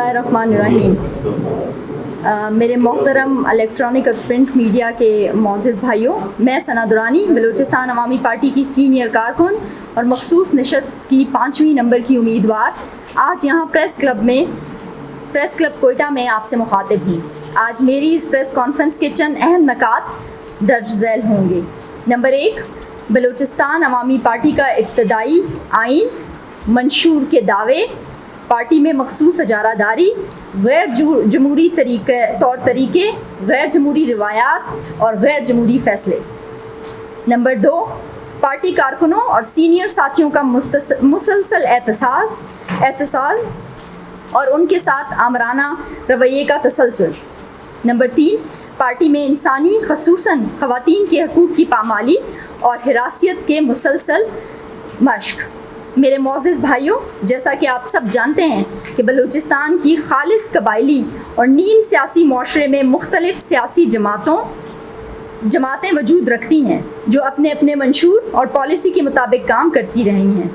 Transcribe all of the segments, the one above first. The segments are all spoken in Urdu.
اللہ الرحمن الرحیم۔ میرے محترم الیکٹرانک اور پرنٹ میڈیا کے معزز بھائیوں، میں ثنا درانی بلوچستان عوامی پارٹی کی سینئر کارکن اور مخصوص نشست کی 5ویں نمبر کی امیدوار آج یہاں پریس کلب کوئٹہ میں آپ سے مخاطب ہوں۔ آج میری اس پریس کانفرنس کے چند اہم نکات درج ذیل ہوں گے۔ نمبر 1، بلوچستان عوامی پارٹی کا ابتدائی آئین، منشور کے دعوے، پارٹی میں مخصوص اجارہ داری، غیر جمہوری طور طریقے، غیر جمہوری روایات اور غیر جمہوری فیصلے۔ نمبر 2، پارٹی کارکنوں اور سینئر ساتھیوں کا مسلسل اتصال اور ان کے ساتھ آمرانہ رویے کا تسلسل۔ نمبر 3، پارٹی میں انسانی خصوصاً خواتین کے حقوق کی پامالی اور حراسیت کے مسلسل مشق۔ میرے معزز بھائیوں، جیسا کہ آپ سب جانتے ہیں کہ بلوچستان کی خالص قبائلی اور نیم سیاسی معاشرے میں مختلف سیاسی جماعتیں وجود رکھتی ہیں جو اپنے اپنے منشور اور پالیسی کے مطابق کام کرتی رہی ہیں۔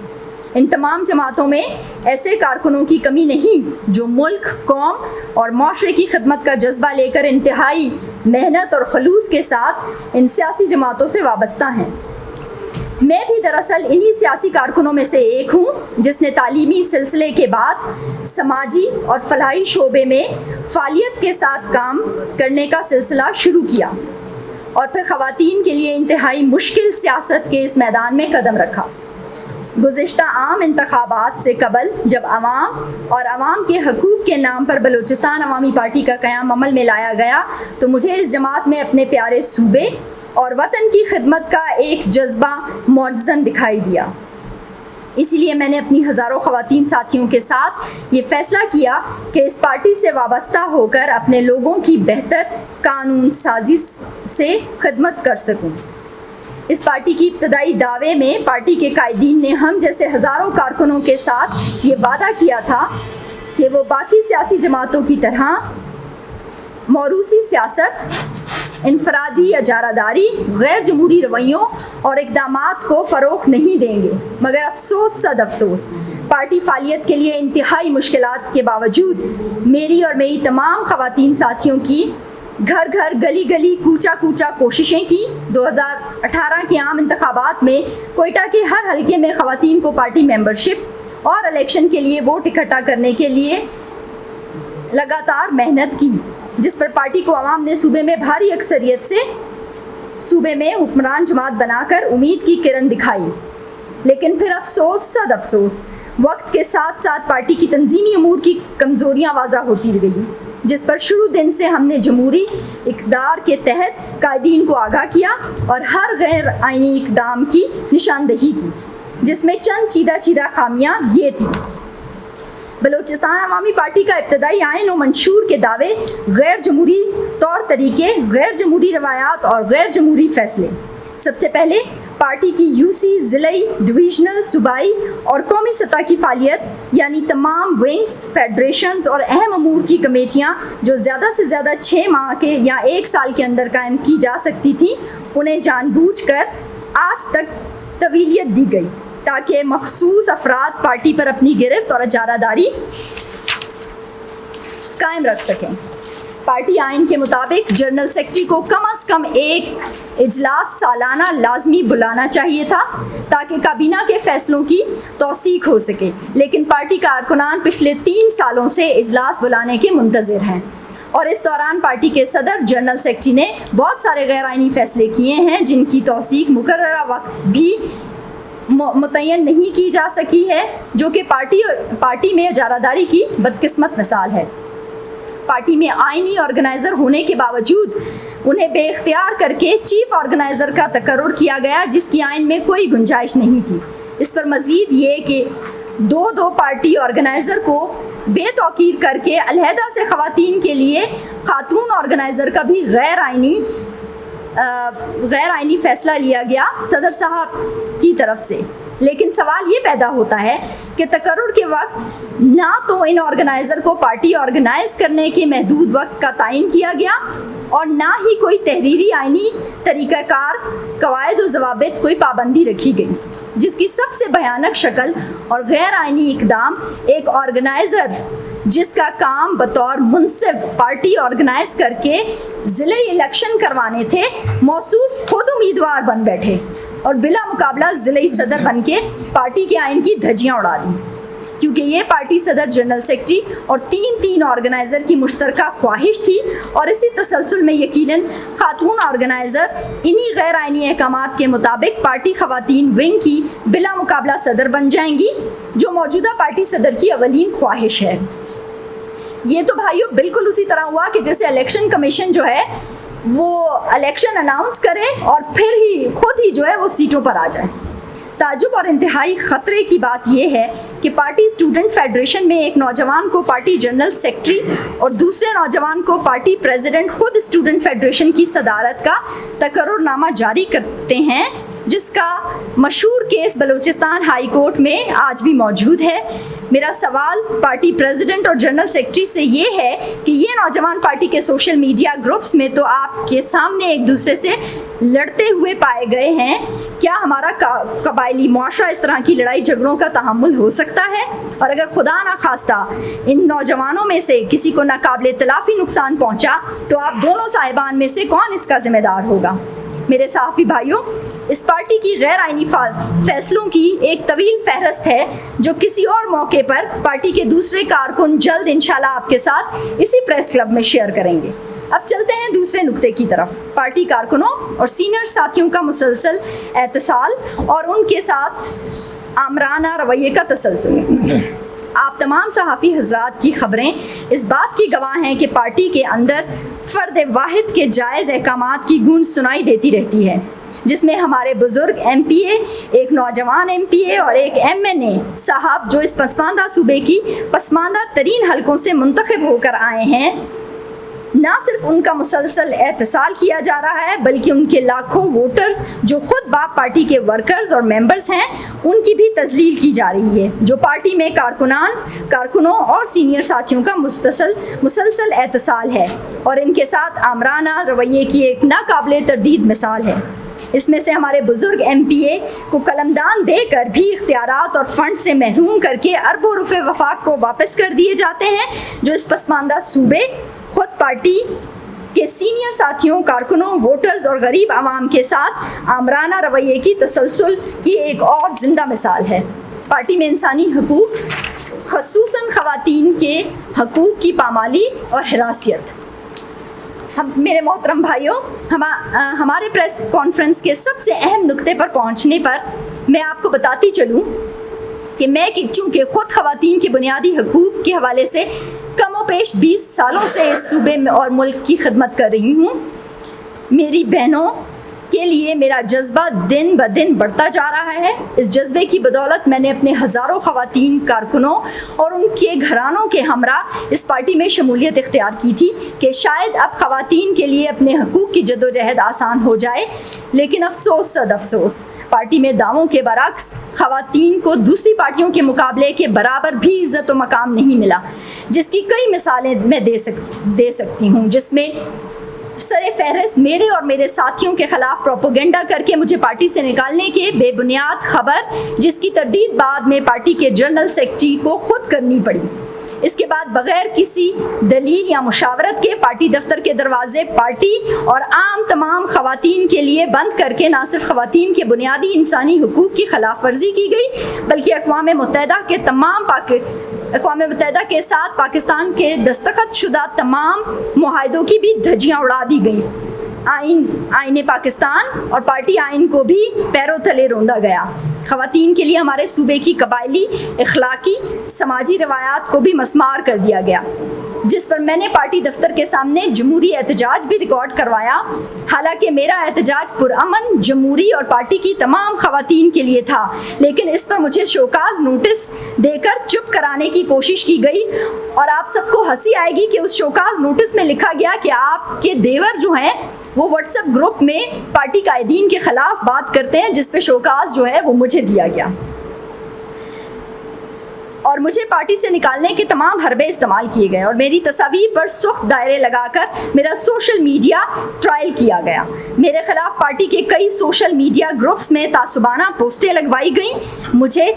ان تمام جماعتوں میں ایسے کارکنوں کی کمی نہیں جو ملک، قوم اور معاشرے کی خدمت کا جذبہ لے کر انتہائی محنت اور خلوص کے ساتھ ان سیاسی جماعتوں سے وابستہ ہیں۔ میں بھی دراصل انہی سیاسی کارکنوں میں سے ایک ہوں جس نے تعلیمی سلسلے کے بعد سماجی اور فلاحی شعبے میں فعالیت کے ساتھ کام کرنے کا سلسلہ شروع کیا اور پھر خواتین کے لیے انتہائی مشکل سیاست کے اس میدان میں قدم رکھا۔ گزشتہ عام انتخابات سے قبل جب عوام کے حقوق کے نام پر بلوچستان عوامی پارٹی کا قیام عمل میں لایا گیا تو مجھے اس جماعت میں اپنے پیارے صوبے اور وطن کی خدمت کا ایک جذبہ معجزن دکھائی دیا۔ اسی لیے میں نے اپنی ہزاروں خواتین ساتھیوں کے ساتھ یہ فیصلہ کیا کہ اس پارٹی سے وابستہ ہو کر اپنے لوگوں کی بہتر قانون سازی سے خدمت کر سکوں۔ اس پارٹی کی ابتدائی دعوے میں پارٹی کے قائدین نے ہم جیسے ہزاروں کارکنوں کے ساتھ یہ وعدہ کیا تھا کہ وہ باقی سیاسی جماعتوں کی طرح موروثی سیاست، انفرادی اجارہ داری، غیر جمہوری رویوں اور اقدامات کو فروغ نہیں دیں گے، مگر افسوس صد افسوس پارٹی فعالیت کے لیے انتہائی مشکلات کے باوجود میری اور میری تمام خواتین ساتھیوں کی گھر گھر گلی گلی کوچا کوچا کوششیں کی۔ 2018 کے عام انتخابات میں کوئٹہ کے ہر حلقے میں خواتین کو پارٹی ممبرشپ اور الیکشن کے لیے ووٹ اکٹھا کرنے کے لیے لگاتار محنت کی، جس پر پارٹی کو عوام نے صوبے میں بھاری اکثریت سے صوبے میں حکمران جماعت بنا کر امید کی کرن دکھائی۔ لیکن پھر افسوس صد افسوس وقت کے ساتھ ساتھ پارٹی کی تنظیمی امور کی کمزوریاں واضح ہوتی گئیں، جس پر شروع دن سے ہم نے جمہوری اقدار کے تحت قائدین کو آگاہ کیا اور ہر غیر آئینی اقدام کی نشاندہی کی، جس میں چند چیدہ خامیاں یہ تھیں: بلوچستان عوامی پارٹی کا ابتدائی آئین و منشور کے دعوے، غیر جمہوری طور طریقے، غیر جمہوری روایات اور غیر جمہوری فیصلے۔ سب سے پہلے پارٹی کی UC، ضلعی، ڈویژنل، صوبائی اور قومی سطح کی فعالیت یعنی تمام ونگز، فیڈریشنز اور اہم امور کی کمیٹیاں جو زیادہ سے زیادہ 6 ماہ کے یا 1 سال کے اندر قائم کی جا سکتی تھیں، انہیں جان بوجھ کر آج تک طویلیت دی گئی تاکہ مخصوص افراد پارٹی پر اپنی گرفت اور اجارہ داری قائم رکھ سکیں۔ پارٹی آئین کے مطابق جنرل سیکرٹری کو کم از کم ایک اجلاس سالانہ لازمی بلانا چاہیے تھا تاکہ کابینہ کے فیصلوں کی توثیق ہو سکے، لیکن پارٹی کارکنان پچھلے 3 سالوں سے اجلاس بلانے کے منتظر ہیں اور اس دوران پارٹی کے صدر جنرل سیکرٹری نے بہت سارے غیر آئینی فیصلے کیے ہیں جن کی توثیق مقررہ وقت بھی متعین نہیں کی جا سکی ہے، جو کہ پارٹی میں اجارہ داری کی بدقسمت مثال ہے۔ پارٹی میں آئینی آرگنائزر ہونے کے باوجود انہیں بے اختیار کر کے چیف آرگنائزر کا تقرر کیا گیا، جس کی آئین میں کوئی گنجائش نہیں تھی۔ اس پر مزید یہ کہ دو پارٹی آرگنائزر کو بے توقیر کر کے علیحدہ سے خواتین کے لیے خاتون آرگنائزر کا بھی غیر آئینی فیصلہ لیا گیا صدر صاحب کی طرف سے۔ لیکن سوال یہ پیدا ہوتا ہے کہ تقرر کے وقت نہ تو ان آرگنائزر کو پارٹی آرگنائز کرنے کے محدود وقت کا تعین کیا گیا اور نہ ہی کوئی تحریری آئینی طریقہ کار، قواعد و ضوابط کوئی پابندی رکھی گئی، جس کی سب سے بھیانک شکل اور غیر آئینی اقدام ایک آرگنائزر جس کا کام بطور منصف پارٹی آرگنائز کر کے ضلعی الیکشن کروانے تھے، موصوف خود امیدوار بن بیٹھے اور بلا مقابلہ ضلعی صدر بن کے پارٹی کے آئین کی دھجیاں اڑا دیں، کیونکہ یہ پارٹی صدر، جنرل سیکرٹری اور تین آرگنائزر کی مشترکہ خواہش تھی، اور اسی تسلسل میں یقیناً خاتون آرگنائزر انہی غیر آئینی احکامات کے مطابق پارٹی خواتین ونگ کی بلا مقابلہ صدر بن جائیں گی، جو موجودہ پارٹی صدر کی اولین خواہش ہے۔ یہ تو بھائیو بالکل اسی طرح ہوا کہ جیسے الیکشن کمیشن جو ہے وہ الیکشن اناؤنس کرے اور پھر ہی خود ہی جو ہے وہ سیٹوں پر آ جائے۔ تعجب اور انتہائی خطرے کی بات یہ ہے کہ پارٹی اسٹوڈنٹ فیڈریشن میں ایک نوجوان کو پارٹی جنرل سیکرٹری اور دوسرے نوجوان کو پارٹی پریزیڈنٹ خود اسٹوڈنٹ فیڈریشن کی صدارت کا تقرر نامہ جاری کرتے ہیں، جس کا مشہور کیس بلوچستان ہائی کورٹ میں آج بھی موجود ہے۔ میرا سوال پارٹی پریزیڈنٹ اور جنرل سیکرٹری سے یہ ہے کہ یہ نوجوان پارٹی کے سوشل میڈیا گروپس میں تو آپ کے سامنے ایک دوسرے سے لڑتے ہوئے پائے گئے ہیں، کیا ہمارا قبائلی معاشرہ اس طرح کی لڑائی جھگڑوں کا تحمل ہو سکتا ہے؟ اور اگر خدا نخواستہ ان نوجوانوں میں سے کسی کو ناقابل تلافی نقصان پہنچا تو آپ دونوں صاحبان میں سے کون اس کا ذمہ دار ہوگا؟ میرے صحافی بھائیوں، اس پارٹی کی غیر آئینی فیصلوں کی ایک طویل فہرست ہے جو کسی اور موقع پر پارٹی کے دوسرے کارکن جلد انشاءاللہ آپ کے ساتھ اسی پریس کلب میں شیئر کریں گے۔ اب چلتے ہیں دوسرے نقطے کی طرف، پارٹی کارکنوں اور سینئر ساتھیوں کا مسلسل اتصال اور ان کے ساتھ آمرانہ رویے کا تسلسل۔ آپ تمام صحافی حضرات کی خبریں اس بات کی گواہ ہیں کہ پارٹی کے اندر فرد واحد کے جائز احکامات کی گونج سنائی دیتی رہتی ہے، جس میں ہمارے بزرگ ایم پی اے، ایک نوجوان ایم پی اے اور ایک ایم این اے صاحب جو اس پسماندہ صوبے کی پسماندہ ترین حلقوں سے منتخب ہو کر آئے ہیں، نہ صرف ان کا مسلسل اتصال کیا جا رہا ہے بلکہ ان کے لاکھوں ووٹرز جو خود باپ پارٹی کے ورکرز اور ممبرز ہیں ان کی بھی تذلیل کی جا رہی ہے، جو پارٹی میں کارکنوں اور سینئر ساتھیوں کا مسلسل اتصال ہے اور ان کے ساتھ آمرانہ رویے کی ایک ناقابل تردید مثال ہے۔ اس میں سے ہمارے بزرگ ایم پی اے کو قلمدان دے کر بھی اختیارات اور فنڈ سے محروم کر کے اربوں روپے وفاق کو واپس کر دیے جاتے ہیں، جو اس پسماندہ صوبے خود پارٹی کے سینئر ساتھیوں، کارکنوں، ووٹرز اور غریب عوام کے ساتھ آمرانہ رویے کی تسلسل کی ایک اور زندہ مثال ہے۔ پارٹی میں انسانی حقوق، خصوصاً خواتین کے حقوق کی پامالی اور ہراسیت۔ میرے محترم بھائیوں، ہمارے پریس کانفرنس کے سب سے اہم نقطے پر پہنچنے پر میں آپ کو بتاتی چلوں کہ میں چونکہ خود خواتین کے بنیادی حقوق کے حوالے سے کم و بیش 20 سالوں سے اس صوبے میں اور ملک کی خدمت کر رہی ہوں، میری بہنوں کے لیے میرا جذبہ دن بدن بڑھتا جا رہا ہے۔ اس جذبے کی بدولت میں نے اپنے ہزاروں خواتین کارکنوں اور ان کے گھرانوں کے ہمراہ اس پارٹی میں شمولیت اختیار کی تھی کہ شاید اب خواتین کے لیے اپنے حقوق کی جدوجہد آسان ہو جائے، لیکن افسوس صد افسوس، پارٹی میں دعووں کے برعکس خواتین کو دوسری پارٹیوں کے مقابلے کے برابر بھی عزت و مقام نہیں ملا، جس کی کئی مثالیں میں دے سکتی ہوں، جس میں سر فہرست میرے اور میرے ساتھیوں کے خلاف پروپیگنڈا کر کے مجھے پارٹی سے نکالنے کے بے بنیاد خبر، جس کی تردید بعد میں پارٹی کے جنرل سیکرٹری کو خود کرنی پڑی۔ اس کے بعد بغیر کسی دلیل یا مشاورت کے پارٹی دفتر کے دروازے پارٹی اور عام تمام خواتین کے لیے بند کر کے نہ صرف خواتین کے بنیادی انسانی حقوق کی خلاف ورزی کی گئی بلکہ اقوام متحدہ کے ساتھ پاکستان کے دستخط شدہ تمام معاہدوں کی بھی دھجیاں اڑا دی گئیں۔ آئین پاکستان اور پارٹی آئین کو بھی پیروں تلے روندا گیا۔ خواتین کے لیے ہمارے صوبے کی قبائلی، اخلاقی، سماجی روایات کو بھی مسمار کر دیا گیا، جس پر میں نے پارٹی دفتر کے سامنے جمہوری احتجاج بھی ریکارڈ کروایا۔ حالانکہ میرا احتجاج پرامن، جمہوری اور پارٹی کی تمام خواتین کے لیے تھا، لیکن اس پر مجھے شوکاز نوٹس دے کر چپ کرانے کی کوشش کی گئی، اور آپ سب کو ہنسی آئے گی کہ اس شوکاز نوٹس میں لکھا گیا کہ آپ کے دیور جو ہیں وہ واٹس ایپ گروپ میں پارٹی قائدین کے خلاف بات کرتے ہیں، جس پہ شوکاز جو ہے وہ مجھے دیا گیا اور مجھے پارٹی سے نکالنے کے تمام حربے استعمال کیے گئے اور میری تصاویر پر سخت دائرے لگا کر میرا سوشل میڈیا ٹرائل کیا گیا۔ میرے خلاف پارٹی کے کئی سوشل میڈیا گروپس میں تعصبانہ پوسٹیں لگوائی گئیں، مجھے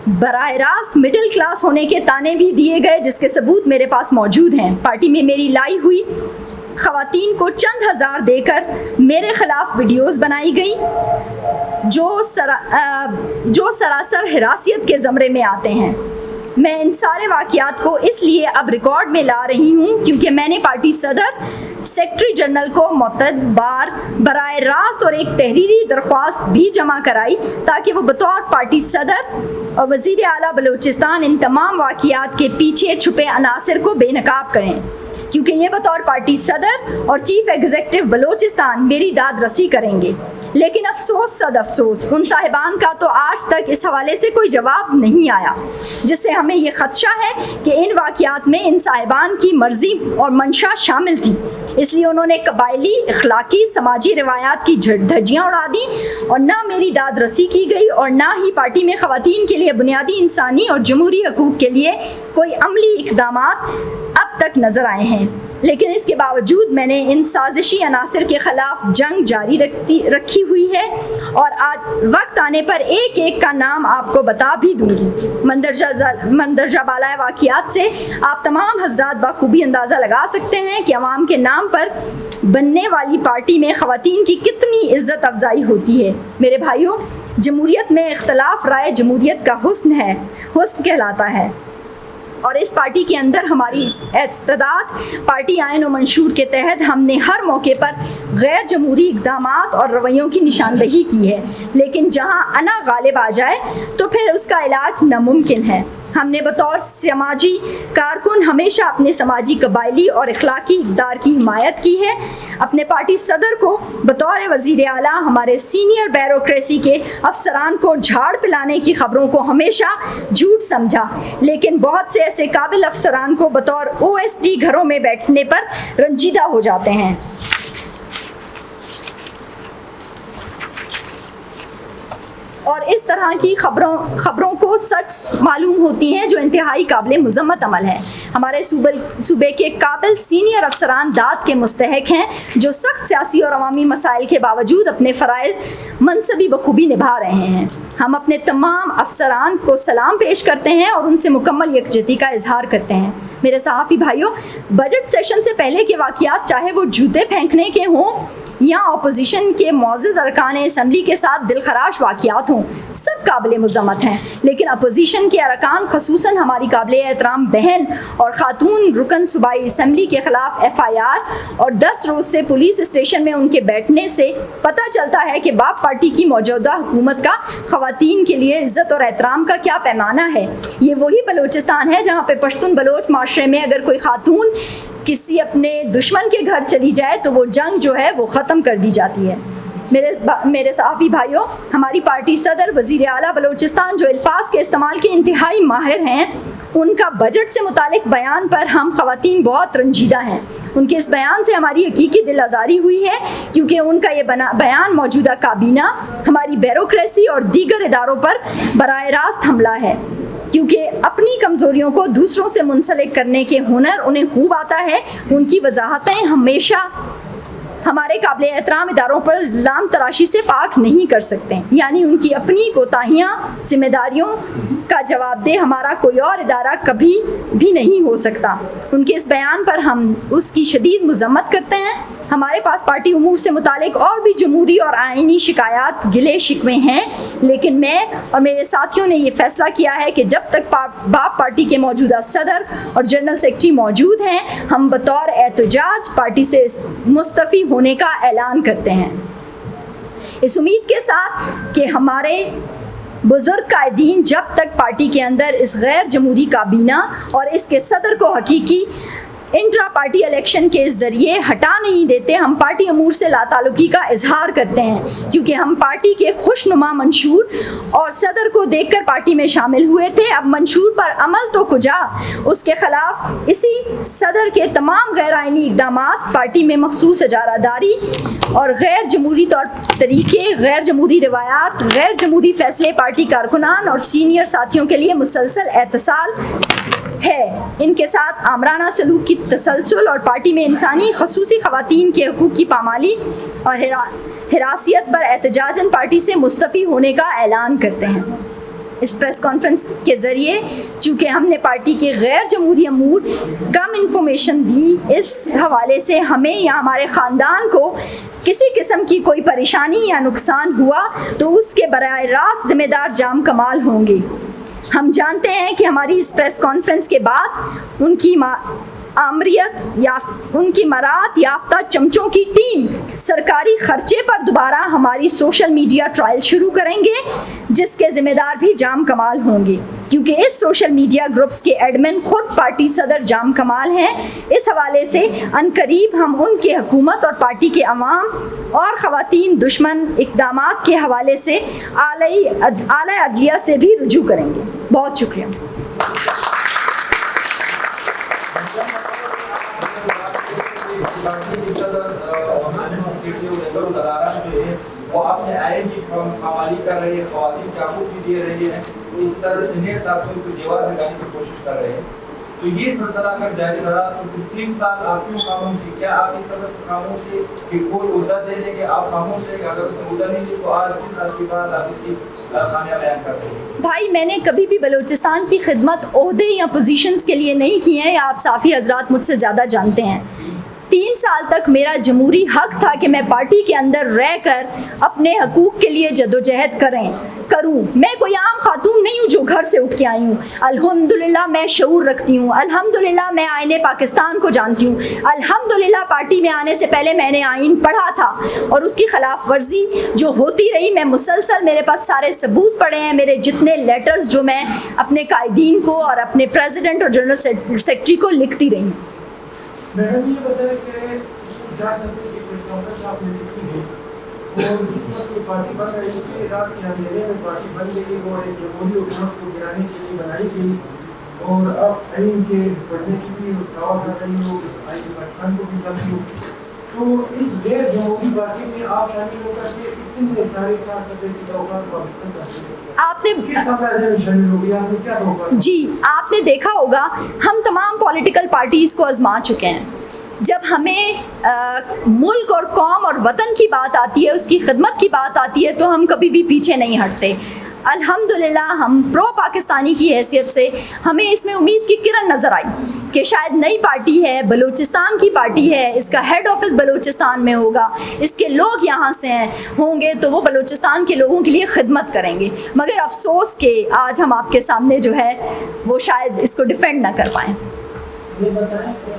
براہ راست مڈل کلاس ہونے کے تانے بھی دیے گئے، جس کے ثبوت میرے پاس موجود ہیں۔ پارٹی میں میری لائی ہوئی خواتین کو چند ہزار دے کر میرے خلاف ویڈیوز بنائی گئیں جو سراسر حراسیت کے زمرے میں آتے ہیں۔ میں ان سارے واقعات کو اس لیے اب ریکارڈ میں لا رہی ہوں کیونکہ میں نے پارٹی صدر، سیکرٹری جنرل کو معتبر براہ راست اور ایک تحریری درخواست بھی جمع کرائی تاکہ وہ بطور پارٹی صدر اور وزیر اعلیٰ بلوچستان ان تمام واقعات کے پیچھے چھپے عناصر کو بے نقاب کریں، کیونکہ یہ بطور پارٹی صدر اور چیف ایگزیکٹو بلوچستان میری داد رسی کریں گے۔ لیکن افسوس صد افسوس، ان صاحبان کا تو آج تک اس حوالے سے کوئی جواب نہیں آیا، جس سے ہمیں یہ خدشہ ہے کہ ان واقعات میں ان صاحبان کی مرضی اور منشا شامل تھی، اس لیے انہوں نے قبائلی، اخلاقی، سماجی روایات کی دھجیاں اڑا دیں اور نہ میری داد رسی کی گئی اور نہ ہی پارٹی میں خواتین کے لیے بنیادی انسانی اور جمہوری حقوق کے لیے کوئی عملی اقدامات اب تک نظر آئے ہیں۔ لیکن اس کے باوجود میں نے ان سازشی عناصر کے خلاف جنگ جاری رکھی ہوئی ہے اور آج وقت آنے پر ایک ایک کا نام آپ کو بتا بھی دوں گی۔ مندرجہ بالا واقعات سے آپ تمام حضرات بخوبی اندازہ لگا سکتے ہیں کہ عوام کے نام پر بننے والی پارٹی میں خواتین کی کتنی عزت افزائی ہوتی ہے۔ میرے بھائیوں، جمہوریت میں اختلاف رائے جمہوریت کا حسن ہے، حسن کہلاتا ہے، اور اس پارٹی کے اندر ہماری استعداد پارٹی آئین و منشور کے تحت ہم نے ہر موقع پر غیر جمہوری اقدامات اور رویوں کی نشاندہی کی ہے، لیکن جہاں انا غالب آ جائے تو پھر اس کا علاج ناممکن ہے۔ ہم نے بطور سماجی کارکن ہمیشہ اپنے سماجی، قبائلی اور اخلاقی اقدار کی حمایت کی ہے۔ اپنے پارٹی صدر کو بطور وزیر اعلیٰ ہمارے سینئر بیوروکریسی کے افسران کو جھاڑ پلانے کی خبروں کو ہمیشہ جھوٹ سمجھا، لیکن بہت سے ایسے قابل افسران کو بطور OSD گھروں میں بیٹھنے پر رنجیدہ ہو جاتے ہیں۔ اور اس طرح کی خبروں کو سچ معلوم ہوتی ہیں جو انتہائی قابل مذمت عمل ہے۔ ہمارے صوبے کے قابل سینئر افسران داد کے مستحق ہیں جو سخت سیاسی اور عوامی مسائل کے باوجود اپنے فرائض منصبی بخوبی نبھا رہے ہیں۔ ہم اپنے تمام افسران کو سلام پیش کرتے ہیں اور ان سے مکمل یکجہتی کا اظہار کرتے ہیں۔ میرے صحافی بھائیوں، بجٹ سیشن سے پہلے کے واقعات چاہے وہ جوتے پھینکنے کے ہوں یا اپوزیشن کے معزز ارکان اسمبلی کے ساتھ دلخراش واقعات ہوں، سب قابل مذمت ہیں، لیکن اپوزیشن کے ارکان خصوصاً ہماری قابل احترام بہن اور خاتون رکن صوبائی اسمبلی کے خلاف FIR اور 10 روز سے پولیس اسٹیشن میں ان کے بیٹھنے سے پتہ چلتا ہے کہ باپ پارٹی کی موجودہ حکومت کا خواتین کے لیے عزت اور احترام کا کیا پیمانہ ہے۔ یہ وہی بلوچستان ہے جہاں پہ پشتون بلوچ معاشرے میں اگر کوئی خاتون کسی اپنے دشمن کے گھر چلی جائے تو وہ جنگ جو ہے وہ ختم کر دی جاتی ہے۔ میرے صحافی بھائیوں، ہماری پارٹی صدر وزیر اعلیٰ بلوچستان جو الفاظ کے استعمال کے انتہائی ماہر ہیں، ان کا بجٹ سے متعلق بیان پر ہم خواتین بہت رنجیدہ ہیں۔ ان کے اس بیان سے ہماری حقیقی دل آزاری ہوئی ہے کیونکہ ان کا یہ بیان موجودہ کابینہ، ہماری بیوروکریسی اور دیگر اداروں پر براہ راست حملہ ہے، کیونکہ اپنی کمزوریوں کو دوسروں سے منسلک کرنے کے ہنر انہیں خوب آتا ہے۔ ان کی وضاحتیں ہمیشہ ہمارے قابل احترام اداروں پر الزام تراشی سے پاک نہیں کر سکتے، یعنی ان کی اپنی کوتاہیاں، ذمہ داریوں کا جواب دہ ہمارا کوئی اور ادارہ کبھی بھی نہیں ہو سکتا۔ ان کے اس بیان پر ہم اس کی شدید مذمت کرتے ہیں۔ ہمارے پاس پارٹی امور سے متعلق اور بھی جمہوری اور آئینی شکایات، گلے شکوے ہیں، لیکن میں اور میرے ساتھیوں نے یہ فیصلہ کیا ہے کہ جب تک باپ پارٹی کے موجودہ صدر اور جنرل سیکرٹری موجود ہیں، ہم بطور احتجاج پارٹی سے مستعفی ہونے کا اعلان کرتے ہیں، اس امید کے ساتھ کہ ہمارے بزرگ قائدین جب تک پارٹی کے اندر اس غیر جمہوری کابینہ اور اس کے صدر کو حقیقی انٹرا پارٹی الیکشن کے ذریعے ہٹا نہیں دیتے، ہم پارٹی امور سے لا تعلقی کا اظہار کرتے ہیں، کیونکہ ہم پارٹی کے خوش نما منشور اور صدر کو دیکھ کر پارٹی میں شامل ہوئے تھے۔ اب منشور پر عمل تو کجا، اس کے خلاف اسی صدر کے تمام غیر آئینی اقدامات، پارٹی میں مخصوص اجارہ داری اور غیر جمہوری طور طریقے، غیر جمہوری روایات، غیر جمہوری فیصلے پارٹی کارکنان اور سینئر ساتھیوں کے لیے مسلسل اتصال ہے۔ ان کے ساتھ آمرانہ سلوک کی تسلسل اور پارٹی میں انسانی خصوصی خواتین کے حقوق کی پامالی اور حراسیت پر احتجاجاً پارٹی سے مستعفی ہونے کا اعلان کرتے ہیں۔ اس پریس کانفرنس کے ذریعے چونکہ ہم نے پارٹی کے غیر جمہوری امور کم انفارمیشن دی، اس حوالے سے ہمیں یا ہمارے خاندان کو کسی قسم کی کوئی پریشانی یا نقصان ہوا تو اس کے براہ راست ذمہ دار جام کمال ہوں گے۔ ہم جانتے ہیں کہ ہماری اس پریس کانفرنس کے بعد ان کی مراعات یافتہ چمچوں کی ٹیم سرکاری خرچے پر دوبارہ ہماری سوشل میڈیا ٹرائل شروع کریں گے، جس کے ذمہ دار بھی جام کمال ہوں گے، کیونکہ اس سوشل میڈیا گروپس کے ایڈمن خود پارٹی صدر جام کمال ہیں۔ اس حوالے سے عنقریب ہم ان کے حکومت اور پارٹی کے عوام اور خواتین دشمن اقدامات کے حوالے سے اعلی عدلیہ سے بھی رجوع کریں گے۔ بہت شکریہ۔ وہ اپنے آئین کی پامالی کر رہی ہے، خواتین کو حقوق بھی دے رہی ہے، اس طرح سے نیک ساتھیوں کو دیوار لگانے کی کوشش کر رہے ہیں۔ تو یہ سلسلہ اگر جاری رہا تو 3 سال آپ کیوں خاموش ہیں؟ کیا آپ اس طرح سے خاموش ہیں کہ کوئی عہدہ دے دے کہ آپ خاموش ہیں؟ اگر اس نے عہدہ نہیں دیا تو آج 3 سال کے بعد آپ اس کی خامیاں بیان کر رہے ہیں۔ بھائی میں نے کبھی بھی بلوچستان کی خدمت عہدے یا پوزیشنز کے لیے نہیں کی ہیں، یا آپ صحافی حضرات مجھ سے زیادہ جانتے ہیں۔ 3 سال تک میرا جمہوری حق تھا کہ میں پارٹی کے اندر رہ کر اپنے حقوق کے لیے جدوجہد کروں۔ میں کوئی عام خاتون نہیں ہوں جو گھر سے اٹھ کے آئی ہوں۔ الحمدللہ میں شعور رکھتی ہوں، الحمدللہ میں آئین پاکستان کو جانتی ہوں، الحمدللہ پارٹی میں آنے سے پہلے میں نے آئین پڑھا تھا، اور اس کی خلاف ورزی جو ہوتی رہی میں مسلسل، میرے پاس سارے ثبوت پڑے ہیں، میرے جتنے لیٹرز جو میں اپنے قائدین کو اور اپنے پریزیڈنٹ اور جنرل سیکرٹری کو لکھتی رہی ہوں۔ میڈم یہ بتایا کہ جان سکتے کہ پریس کانفرنس آپ نے لکھی ہے اور جس وقت پارٹی بن رہی تھی، رات کے اندھیرے میں پارٹی بن گئی اور ایک جمہوری حکومت کو گرانے کے لیے بنائی گئی، اور اب آئین کے پڑھنے کی بھی دعویٰ کر رہی ہو، آئین پاکستان کو بھی جانتی ہو، تو اس غیر جمہوری پارٹی میں آپ شامل ہو کر کے اتنے سارے 4 سطح کی توقعات واپس کرتے ہیں۔ آپ نے کس سطح میں شامل ہو گئی؟ آپ نے کیا توقع؟ جی آپ نے دیکھا ہوگا ہم تمام پولیٹیکل پارٹیز کو آزما چکے ہیں۔ جب ہمیں ملک اور قوم اور وطن کی بات آتی ہے، اس کی خدمت کی بات آتی ہے، تو ہم کبھی بھی پیچھے نہیں ہٹتے۔ الحمدللہ ہم پرو پاکستانی کی حیثیت سے ہمیں اس میں امید کی کرن نظر آئی کہ شاید نئی پارٹی ہے، بلوچستان کی پارٹی ہے، اس کا ہیڈ آفس بلوچستان میں ہوگا، اس کے لوگ یہاں سے ہوں گے تو وہ بلوچستان کے لوگوں کے لیے خدمت کریں گے۔ مگر افسوس کہ آج ہم آپ کے سامنے جو ہے وہ شاید اس کو ڈیفینڈ نہ کر پائیں۔ یہ بتائیں کہ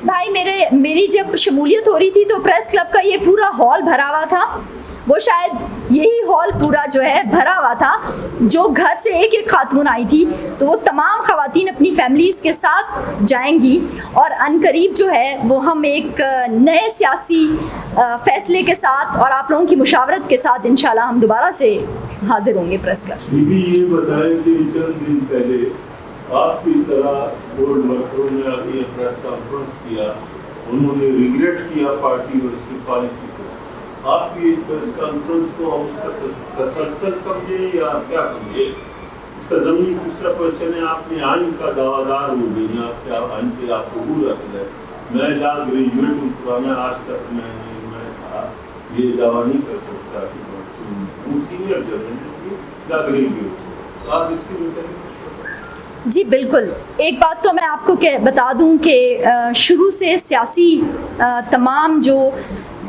بھائی میری جب شمولیت ہو رہی تھی تو پریس کلب کا یہ پورا ہال بھرا ہوا تھا، وہ شاید یہی ہال پورا جو ہے بھرا ہوا تھا، جو گھر سے ایک خاتون آئی تھی، تو وہ تمام خواتین اپنی فیملیز کے ساتھ جائیں گی، اور عنقریب جو ہے وہ ہم ایک نئے سیاسی فیصلے کے ساتھ اور آپ لوگوں کی مشاورت کے ساتھ انشاءاللہ ہم دوبارہ سے حاضر ہوں گے پریس کلب۔ یہ بتائیں کہ چند دن پہلے آپ کی طرح گولڈ ورکروں نے ابھی پریس کانفرنس کیا، انہوں نے ریگریٹ کیا پارٹی اور اس کی پالیسی کو۔ آپ کی پریس کانفرنس کو ہم اس کا تسلسل سمجھیں یا کیا سمجھیں؟ اس کا ضمنی دوسرا کوشچن ہے، آپ نے آئین کا دعویٰ دار ہو گئی ہیں، آپ کے آئین پہ آپ کو قبول حاصل ہے۔ میں لا گریجویٹ ہوں، پرانا آج تک میں یہ دعویٰ نہیں کر سکتا کہ سینئر جج لا گریجویٹ ہوں، آپ اس کے متعلق؟ جی بالکل، ایک بات تو میں آپ کو بتا دوں کہ شروع سے سیاسی تمام جو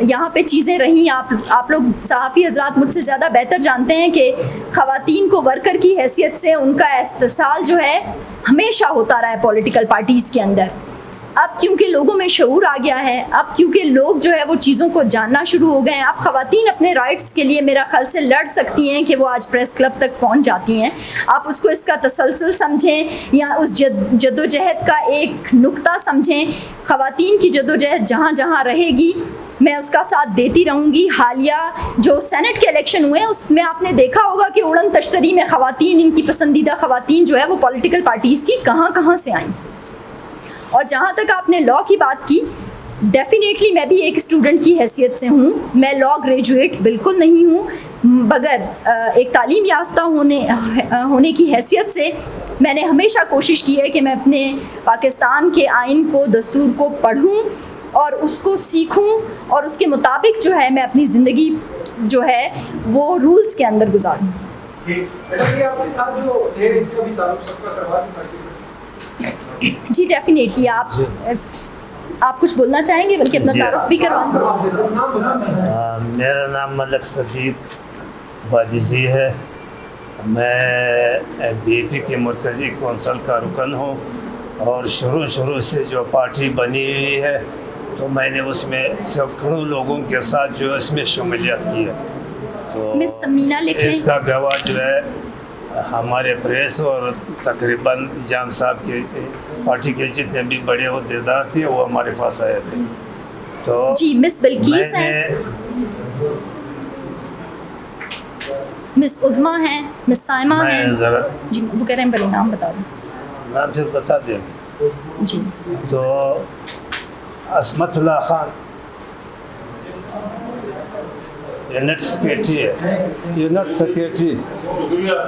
یہاں پہ چیزیں رہیں، آپ لوگ صحافی حضرات مجھ سے زیادہ بہتر جانتے ہیں کہ خواتین کو ورکر کی حیثیت سے ان کا استحصال جو ہے ہمیشہ ہوتا رہا ہے پولیٹیکل پارٹیز کے اندر۔ اب کیونکہ لوگوں میں شعور آ گیا ہے، اب کیونکہ لوگ جو ہے وہ چیزوں کو جاننا شروع ہو گئے ہیں، اب خواتین اپنے رائٹس کے لیے میرا خیال سے لڑ سکتی ہیں کہ وہ آج پریس کلب تک پہنچ جاتی ہیں۔ آپ اس کو اس کا تسلسل سمجھیں یا اس جدوجہد کا ایک نقطہ سمجھیں۔ خواتین کی جدوجہد جہاں جہاں رہے گی میں اس کا ساتھ دیتی رہوں گی۔ حالیہ جو سینٹ کے الیکشن ہوئے ہیں اس میں آپ نے دیکھا ہوگا کہ اڑن تشتری میں خواتین، ان کی پسندیدہ خواتین جو ہے وہ پولیٹیکل پارٹیز کی کہاں کہاں سے آئیں۔ اور جہاں تک آپ نے لاء کی بات کی، ڈیفینیٹلی میں بھی ایک اسٹوڈنٹ کی حیثیت سے ہوں، میں لاء گریجویٹ بالکل نہیں ہوں، مگر ایک تعلیم یافتہ ہونے کی حیثیت سے میں نے ہمیشہ کوشش کی ہے کہ میں اپنے پاکستان کے آئین کو، دستور کو پڑھوں اور اس کو سیکھوں اور اس کے مطابق جو ہے میں اپنی زندگی جو ہے وہ رولز کے اندر گزاروں. میڈم یہ آپ کے ساتھ جو تھے ان کا بھی تعارف سب کا کروا دیں. جی ڈیفینیٹلی آپ کچھ بولنا چاہیں گے بلکہ اپنا جی. تعارف بھی کروانا. میرا نام ملک صدیق واجزی ہے. میں بی اے پی کے مرکزی کونسل کا رکن ہوں اور شروع سے جو پارٹی بنی ہوئی ہے تو میں نے اس میں سینکڑوں لوگوں کے ساتھ جو اس میں شمولیت کی ہے. تو مس سمینہ لکھ لیں. اس کا گواہ جو ہے ہمارے پریس اور تقریباً جام صاحب کے پارٹی کے جتنے بھی بڑے عہدیدار تھے وہ ہمارے پاس آئے تھے. تو جی مس بلقیس ہیں, مس عظمیٰ ہیں, مس سائمہ ہیں. جی وہ کہہ رہے ہیں بڑے نام بتا دیں. نام پھر بتا دیں. جی تو عصمت اللہ خان یونٹ سیکریٹری ہے. شکریہ.